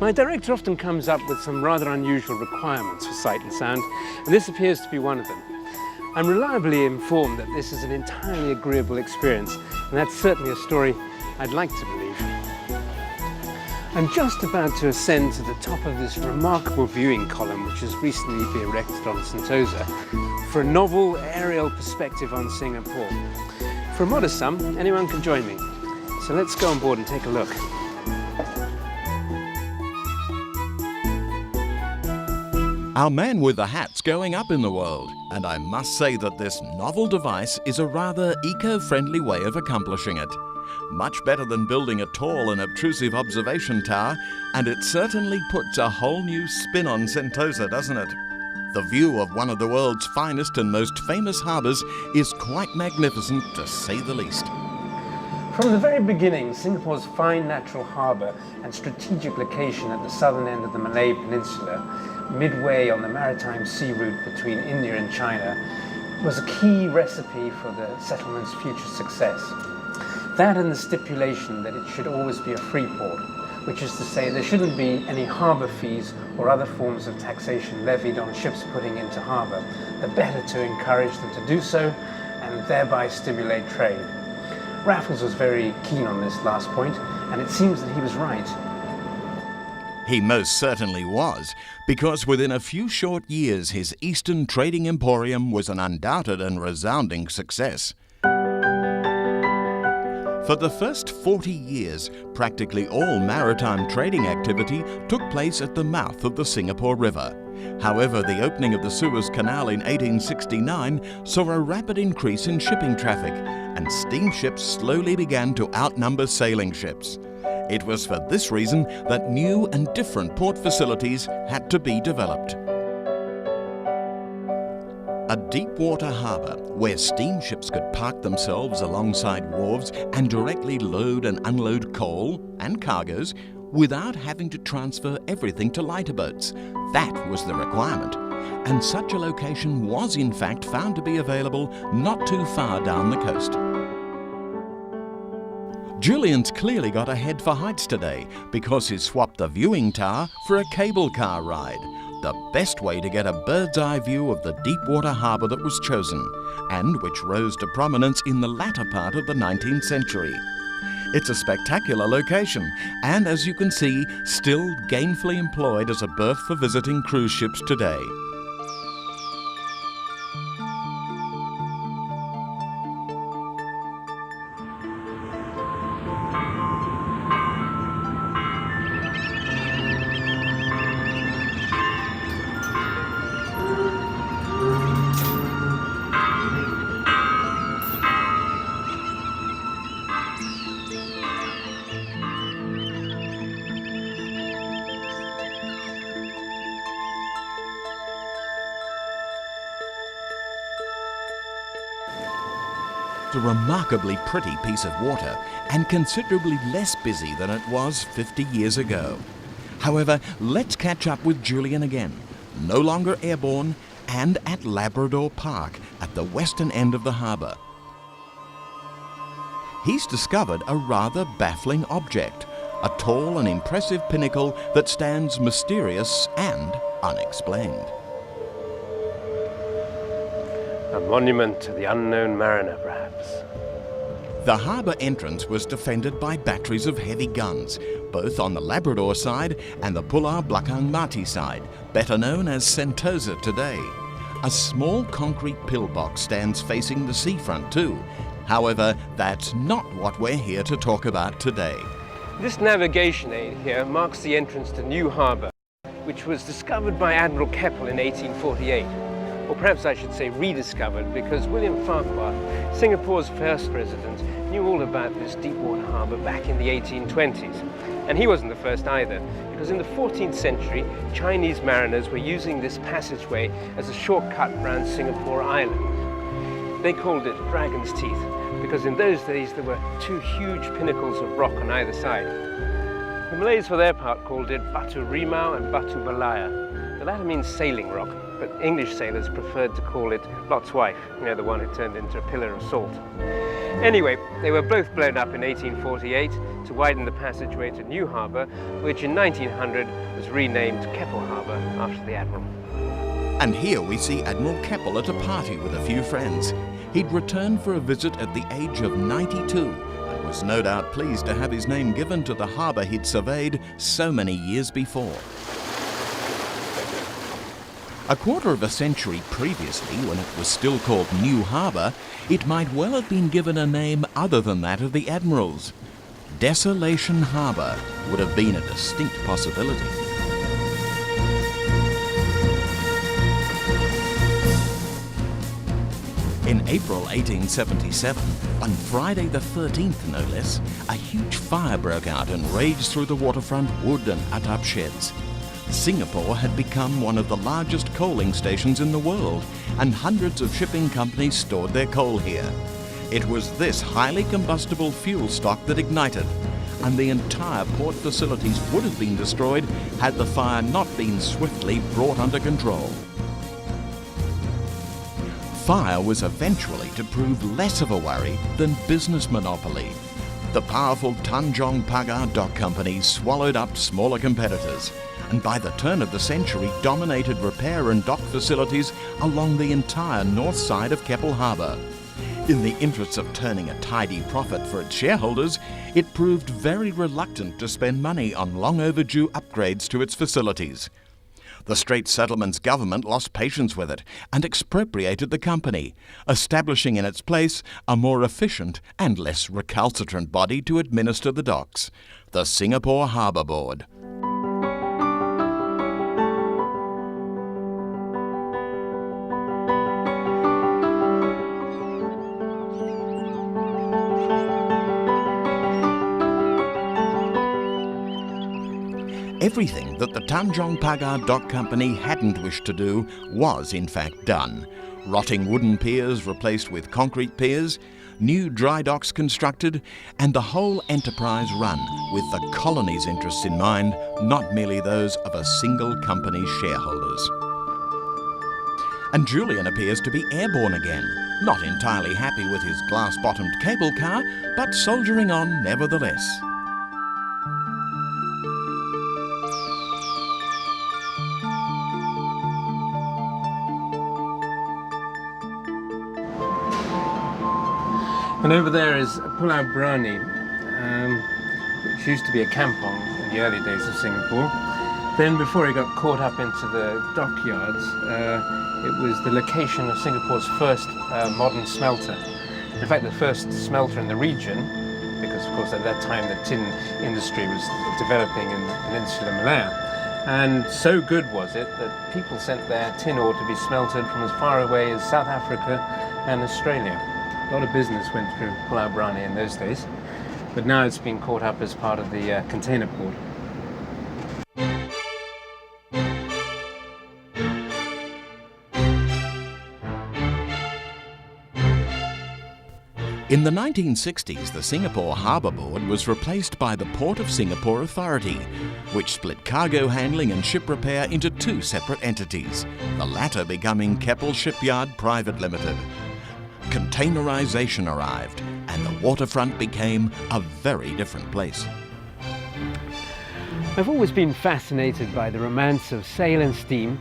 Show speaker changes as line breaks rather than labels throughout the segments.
My director often comes up with some rather unusual requirements for sight and sound, and this appears to be one of them. I'm reliably informed that this is an entirely agreeable experience, and that's certainly a story I'd like to believe. I'm just about to ascend to the top of this remarkable viewing column which has recently been erected on Sentosa for a novel aerial perspective on Singapore. For a modest sum, anyone can join me. So let's go on board and take a look.
Our man with the hat's going up in the world, and I must say that this novel device is a rather eco-friendly way of accomplishing it. Much better than building a tall and obtrusive observation tower, and it certainly puts a whole new spin on Sentosa, doesn't it? The view of one of the world's finest and most famous harbours is quite magnificent, to say the least.
From the very beginning, Singapore's fine natural harbour and strategic location at the southern end of the Malay Peninsula, midway on the maritime sea route between India and China, was a key recipe for the settlement's future success. That and the stipulation that it should always be a free port, which is to say there shouldn't be any harbour fees or other forms of taxation levied on ships putting into harbour, the better to encourage them to do so and thereby stimulate trade. Raffles was very keen on this last point, and it seems that he was right.
He most certainly was, because within a few short years his Eastern trading emporium was an undoubted and resounding success. For the first 40 years, practically all maritime trading activity took place at the mouth of the Singapore River. However, the opening of the Suez Canal in 1869 saw a rapid increase in shipping traffic, and steamships slowly began to outnumber sailing ships. It was for this reason that new and different port facilities had to be developed. A deep-water harbour where steamships could park themselves alongside wharves and directly load and unload coal and cargoes without having to transfer everything to lighter boats. That was the requirement. And such a location was in fact found to be available not too far down the coast. Julian's clearly got a head for heights today because he swapped the viewing tower for a cable car ride. The best way to get a bird's eye view of the deep-water harbour that was chosen, and which rose to prominence in the latter part of the 19th century. It's a spectacular location, and as you can see, still gainfully employed as a berth for visiting cruise ships today. A remarkably pretty piece of water and considerably less busy than it was 50 years ago. However, let's catch up with Julian again, no longer airborne and at Labrador Park at the western end of the harbour. He's discovered a rather baffling object, a tall and impressive pinnacle that stands mysterious and unexplained.
A monument to the unknown mariner, perhaps.
The harbour entrance was defended by batteries of heavy guns, both on the Labrador side and the Pulau Belakang Mati side, better known as Sentosa today. A small concrete pillbox stands facing the seafront too. However, that's not what we're here to talk about today.
This navigation aid here marks the entrance to New Harbour, which was discovered by Admiral Keppel in 1848. Or perhaps I should say rediscovered, because William Farquhar, Singapore's first resident, knew all about this deep-water harbour back in the 1820s. And he wasn't the first either, because in the 14th century, Chinese mariners were using this passageway as a shortcut round Singapore Island. They called it Dragon's Teeth, because in those days there were two huge pinnacles of rock on either side. The Malays, for their part, called it Batu Rimau and Batu Balaya.
The latter means sailing rock, but English sailors preferred to call it Lot's wife, you know, the one who turned into a pillar of salt. Anyway, they were both blown up in 1848 to widen the passageway to New Harbour, which in 1900 was renamed Keppel Harbour after the Admiral.
And here we see Admiral Keppel at a party with a few friends. He'd returned for a visit at the age of 92 and was no doubt pleased to have his name given to the harbour he'd surveyed so many years before. A quarter of a century previously, when it was still called New Harbour, it might well have been given a name other than that of the Admiral's. Desolation Harbour would have been a distinct possibility. In April 1877, on Friday the 13th no less, a huge fire broke out and raged through the waterfront wood and hut-up sheds. Singapore had become one of the largest coaling stations in the world, and hundreds of shipping companies stored their coal here. It was this highly combustible fuel stock that ignited, and the entire port facilities would have been destroyed had the fire not been swiftly brought under control. Fire was eventually to prove less of a worry than business monopoly. The powerful Tanjong Pagar Dock Company swallowed up smaller competitors, and by the turn of the century dominated repair and dock facilities along the entire north side of Keppel Harbour. In the interests of turning a tidy profit for its shareholders, it proved very reluctant to spend money on long overdue upgrades to its facilities. The Straits Settlements government lost patience with it and expropriated the company, establishing in its place a more efficient and less recalcitrant body to administer the docks, the Singapore Harbour Board. Everything that the Tanjong Pagar Dock Company hadn't wished to do was in fact done. Rotting wooden piers replaced with concrete piers, new dry docks constructed, and the whole enterprise run with the colony's interests in mind, not merely those of a single company's shareholders. And Julian appears to be airborne again, not entirely happy with his glass-bottomed cable car, but soldiering on nevertheless.
And over there is Pulau Brani, which used to be a kampong in the early days of Singapore. Then before it got caught up into the dockyards, it was the location of Singapore's first modern smelter. In fact, the first smelter in the region, because of course at that time the tin industry was developing in Peninsular Malaya. And so good was it that people sent their tin ore to be smelted from as far away as South Africa and Australia. A lot of business went through Pulau Brani in those days, but now it's been caught up as part of the container port.
In the 1960s, the Singapore Harbour Board was replaced by the Port of Singapore Authority, which split cargo handling and ship repair into two separate entities, the latter becoming Keppel Shipyard Private Limited. Containerization arrived, and the waterfront became a very different place.
I've always been fascinated by the romance of sail and steam,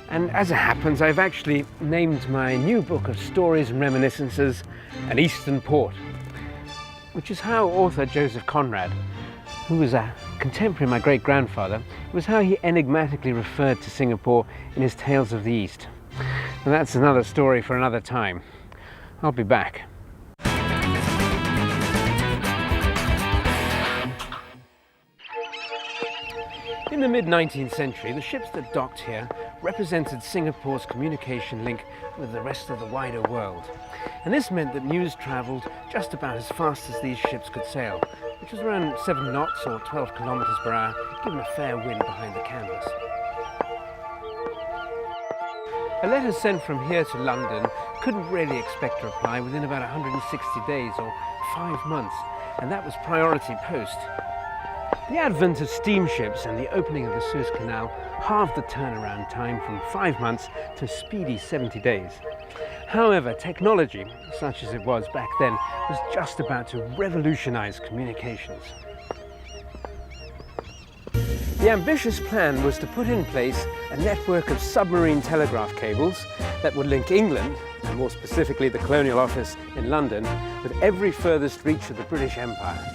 and as it happens, I've actually named my new book of stories and reminiscences An Eastern Port, which is how author Joseph Conrad, who was a contemporary of my great-grandfather, it was how he enigmatically referred to Singapore in his Tales of the East. And that's another story for another time. I'll be back. In the mid-19th century, the ships that docked here represented Singapore's communication link with the rest of the wider world. And this meant that news travelled just about as fast as these ships could sail, which was around 7 knots or 12 kilometres per hour, given a fair wind behind the canvas. A letter sent from here to London couldn't really expect a reply within about 160 days or 5 months, and that was priority post. The advent of steamships and the opening of the Suez Canal halved the turnaround time from 5 months to a speedy 70 days. However, technology, such as it was back then, was just about to revolutionize communications. The ambitious plan was to put in place a network of submarine telegraph cables that would link England, and more specifically the Colonial Office in London, with every furthest reach of the British Empire.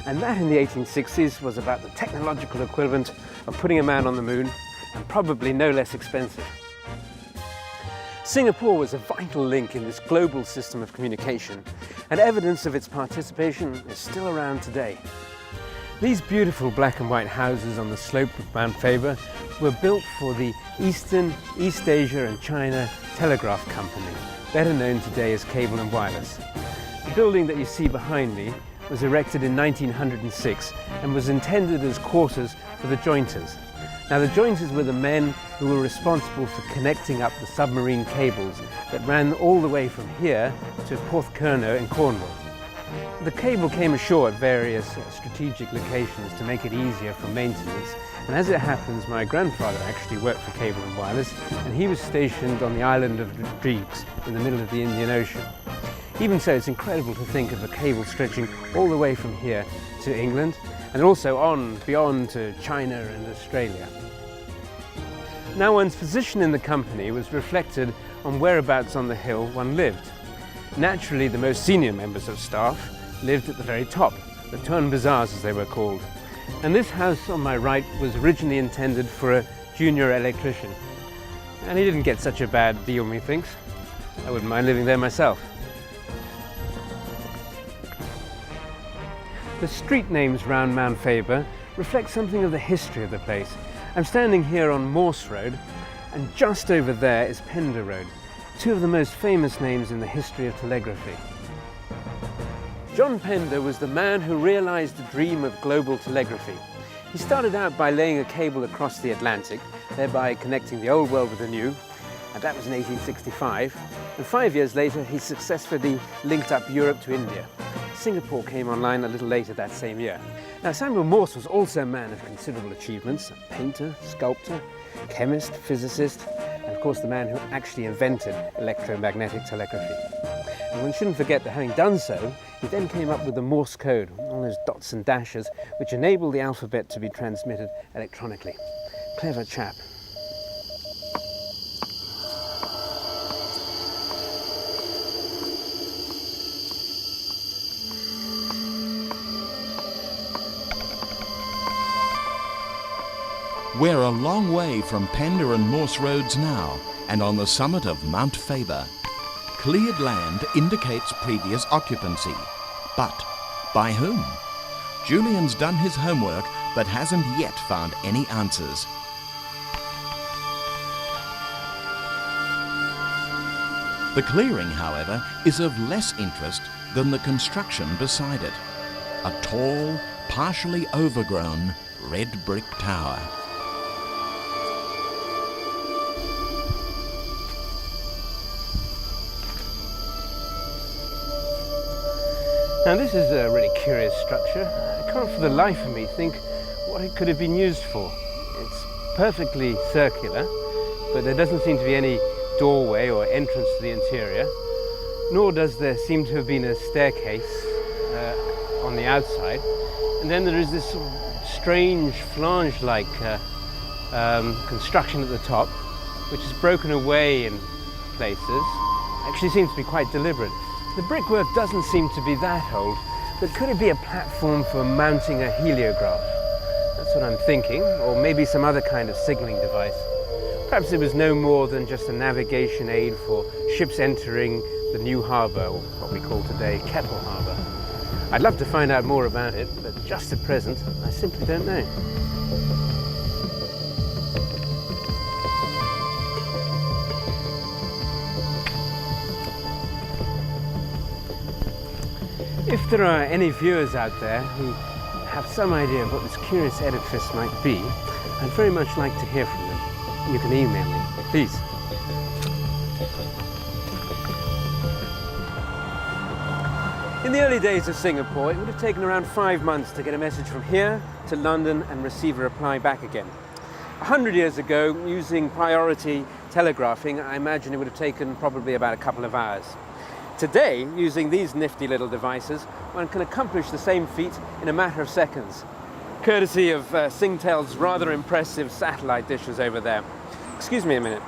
And that in the 1860s was about the technological equivalent of putting a man on the moon, and probably no less expensive. Singapore was a vital link in this global system of communication, and evidence of its participation is still around today. These beautiful black and white houses on the slope of Mount Faber were built for the Eastern, East Asia and China Telegraph Company, better known today as Cable and Wireless. The building that you see behind me was erected in 1906 and was intended as quarters for the jointers. Now, the jointers were the men who were responsible for connecting up the submarine cables that ran all the way from here to Porthcurno in Cornwall. The cable came ashore at various strategic locations to make it easier for maintenance, and as it happens, my grandfather actually worked for Cable and Wireless, and he was stationed on the island of Rodrigues in the middle of the Indian Ocean. Even so, it's incredible to think of a cable stretching all the way from here to England, and also on beyond to China and Australia. Now, one's position in the company was reflected on whereabouts on the hill one lived. Naturally, the most senior members of staff lived at the very top, the Tuan Bazaars as they were called. And this house on my right was originally intended for a junior electrician. And he didn't get such a bad deal, methinks. I wouldn't mind living there myself. The street names round Mount Faber reflect something of the history of the place. I'm standing here on Morse Road, and just over there is Pender Road, two of the most famous names in the history of telegraphy. John Pender was the man who realized the dream of global telegraphy. He started out by laying a cable across the Atlantic, thereby connecting the old world with the new, and that was in 1865. And 5 years later, he successfully linked up Europe to India. Singapore came online a little later that same year. Now, Samuel Morse was also a man of considerable achievements, a painter, sculptor, chemist, physicist, and of course the man who actually invented electromagnetic telegraphy. And one shouldn't forget that having done so, he then came up with the Morse code, all those dots and dashes, which enabled the alphabet to be transmitted electronically. Clever chap.
We're a long way from Pender and Morse roads now, and on the summit of Mount Faber. Cleared land indicates previous occupancy. But by whom? Julian's done his homework, but hasn't yet found any answers. The clearing, however, is of less interest than the construction beside it. A tall, partially overgrown, red brick tower.
Now, this is a really curious structure. I can't for the life of me think what it could have been used for. It's perfectly circular, but there doesn't seem to be any doorway or entrance to the interior, nor does there seem to have been a staircase on the outside. And then there is this sort of strange flange-like construction at the top, which is broken away in places. Actually seems to be quite deliberate. The brickwork doesn't seem to be that old, but could it be a platform for mounting a heliograph? That's what I'm thinking, or maybe some other kind of signaling device. Perhaps it was no more than just a navigation aid for ships entering the new harbour, or what we call today Keppel Harbour. I'd love to find out more about it, but just at present, I simply don't know. If there are any viewers out there who have some idea of what this curious edifice might be, I'd very much like to hear from them. You can email me, please. In the early days of Singapore, it would have taken around 5 months to get a message from here to London and receive a reply back again. 100 years ago, using priority telegraphing, I imagine it would have taken probably about a couple of hours. Today, using these nifty little devices, one can accomplish the same feat in a matter of seconds, courtesy of Singtel's rather impressive satellite dishes over there. Excuse me a minute.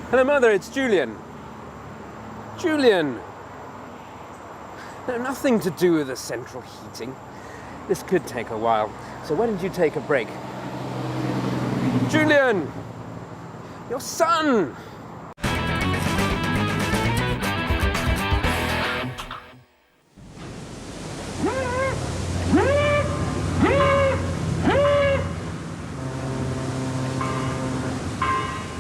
Hello, Mother, it's Julian. Julian! No, nothing to do with the central heating. This could take a while, so why don't you take a break? Julian! Your son!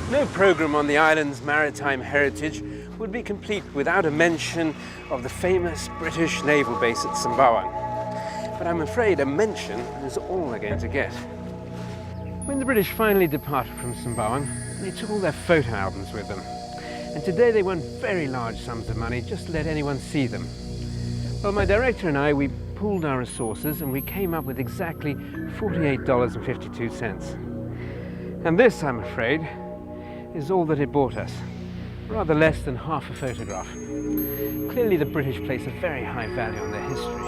No program on the island's maritime heritage would be complete without a mention of the famous British naval base at Sembawang. But I'm afraid a mention is all they're going to get. When the British finally departed from Sembawang, they took all their photo albums with them. And today they want very large sums of money just to let anyone see them. Well, my director and I, we pooled our resources and we came up with exactly $48.52. And this, I'm afraid, is all that it bought us. Rather less than half a photograph. Clearly the British place a very high value on their history.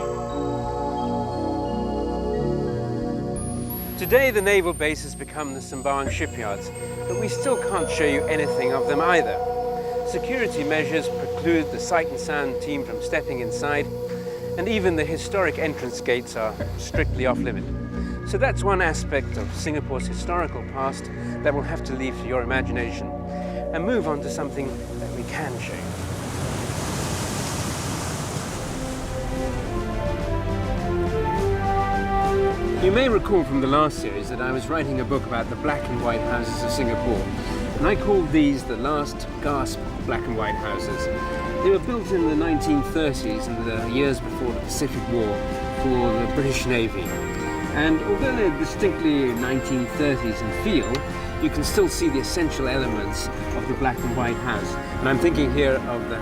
Today the naval base has become the Sembawang shipyards, but we still can't show you anything of them either. Security measures preclude the Sight and Sound team from stepping inside, and even the historic entrance gates are strictly off-limit. So that's one aspect of Singapore's historical past that we'll have to leave to your imagination and move on to something that we can show you. You may recall from the last series that I was writing a book about the black and white houses of Singapore, and I called these the last gasp black and white houses. They were built in the 1930s and the years before the Pacific War for the British Navy. And although they're distinctly 1930s in feel, you can still see the essential elements of the black and white house. And I'm thinking here of the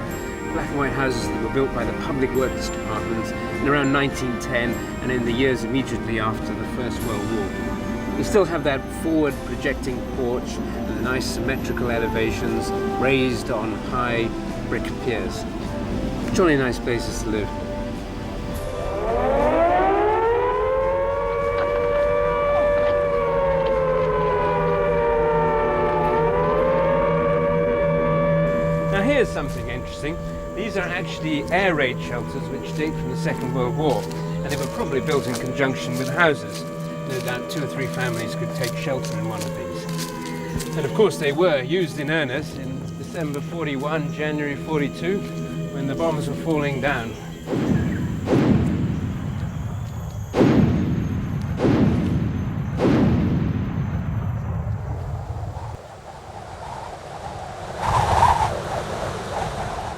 black and white houses that were built by the Public Works Department in around 1910 and in the years immediately after the First World War. You still have that forward projecting porch and the nice symmetrical elevations raised on high brick piers. Jolly nice places to live. Here's something interesting. These are actually air raid shelters which date from the Second World War, and they were probably built in conjunction with houses. No doubt 2 or 3 families could take shelter in one of these. And of course they were used in earnest in December 41, January 42, when the bombs were falling down.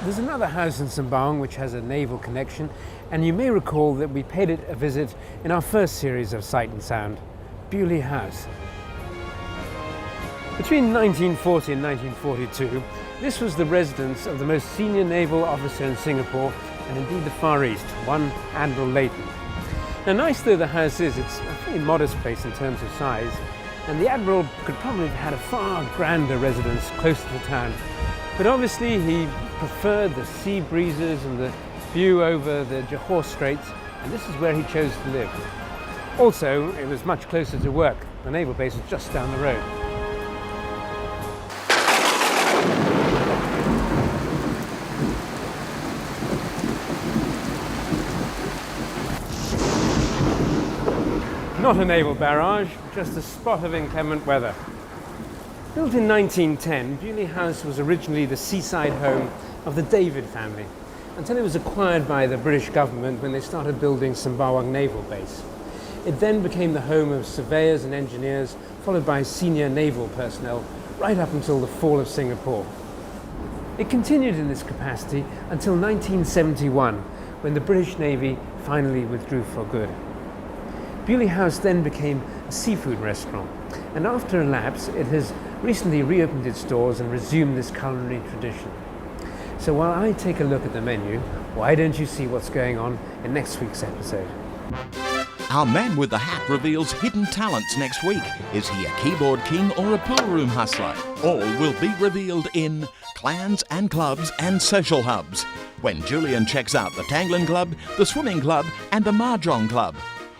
There's another house in Sembawang which has a naval connection, and you may recall that we paid it a visit in our first series of Sight and Sound, Bewley House. Between 1940 and 1942, this was the residence of the most senior naval officer in Singapore, and indeed the Far East, one Admiral Leighton. Now, nice though the house is, it's a very modest place in terms of size, and the Admiral could probably have had a far grander residence close to the town. But obviously he preferred the sea breezes and the view over the Johor Straits, and this is where he chose to live. Also, it was much closer to work. The naval base was just down the road. Not a naval barrage, just a spot of inclement weather. Built in 1910, Bewley House was originally the seaside home of the David family, until it was acquired by the British government when they started building Sembawang Naval Base. It then became the home of surveyors and engineers, followed by senior naval personnel, right up until the fall of Singapore. It continued in this capacity until 1971, when the British Navy finally withdrew for good. Bewley House then became a seafood restaurant, and after a lapse, it has recently reopened its doors and resumed this culinary tradition. So while I take a look at the menu, why don't you see what's going on in next week's episode?
Our man with the hat reveals hidden talents next week. Is he a keyboard king or a pool room hustler? All will be revealed in Clans and Clubs and Social Hubs, when Julian checks out the Tanglin Club, the Swimming Club and the Mahjong Club.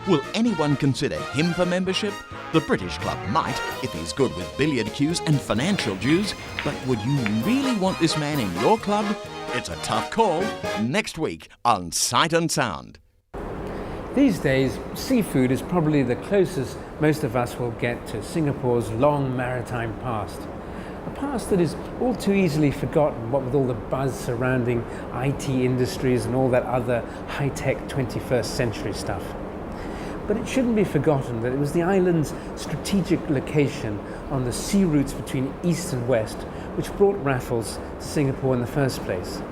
Will anyone consider him for membership? The British Club might, if he's good with billiard cues and financial dues, but would you really want this man in your club? It's a tough call. Next week on Sight and Sound.
These days, seafood is probably the closest most of us will get to Singapore's long maritime past. A past that is all too easily forgotten, what with all the buzz surrounding IT industries and all that other high-tech 21st century stuff. But it shouldn't be forgotten that it was the island's strategic location on the sea routes between east and west which brought Raffles to Singapore in the first place.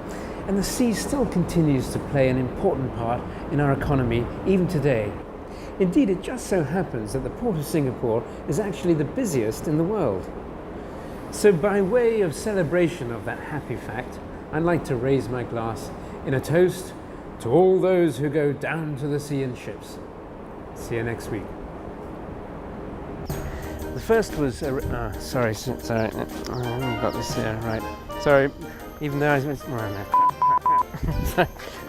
And the sea still continues to play an important part in our economy even today. Indeed, it just so happens that the port of Singapore is actually the busiest in the world. So by way of celebration of that happy fact, I'd like to raise my glass in a toast to all those who go down to the sea in ships. See you next week. The first was, sorry, I haven't got this here, right. Sorry, even though I was, ran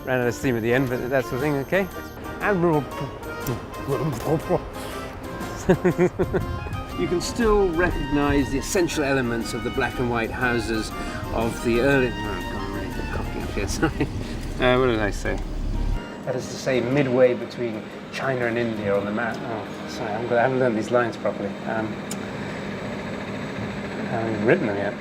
out of steam at the end, but that's the thing, okay? You can still recognise the essential elements of the black and white houses of the early... Oh, God, I'm really cocking up here, sorry. What did I say? That is to say, midway between China and India on the map. Oh, sorry, I haven't learned these lines properly. I haven't written them yet.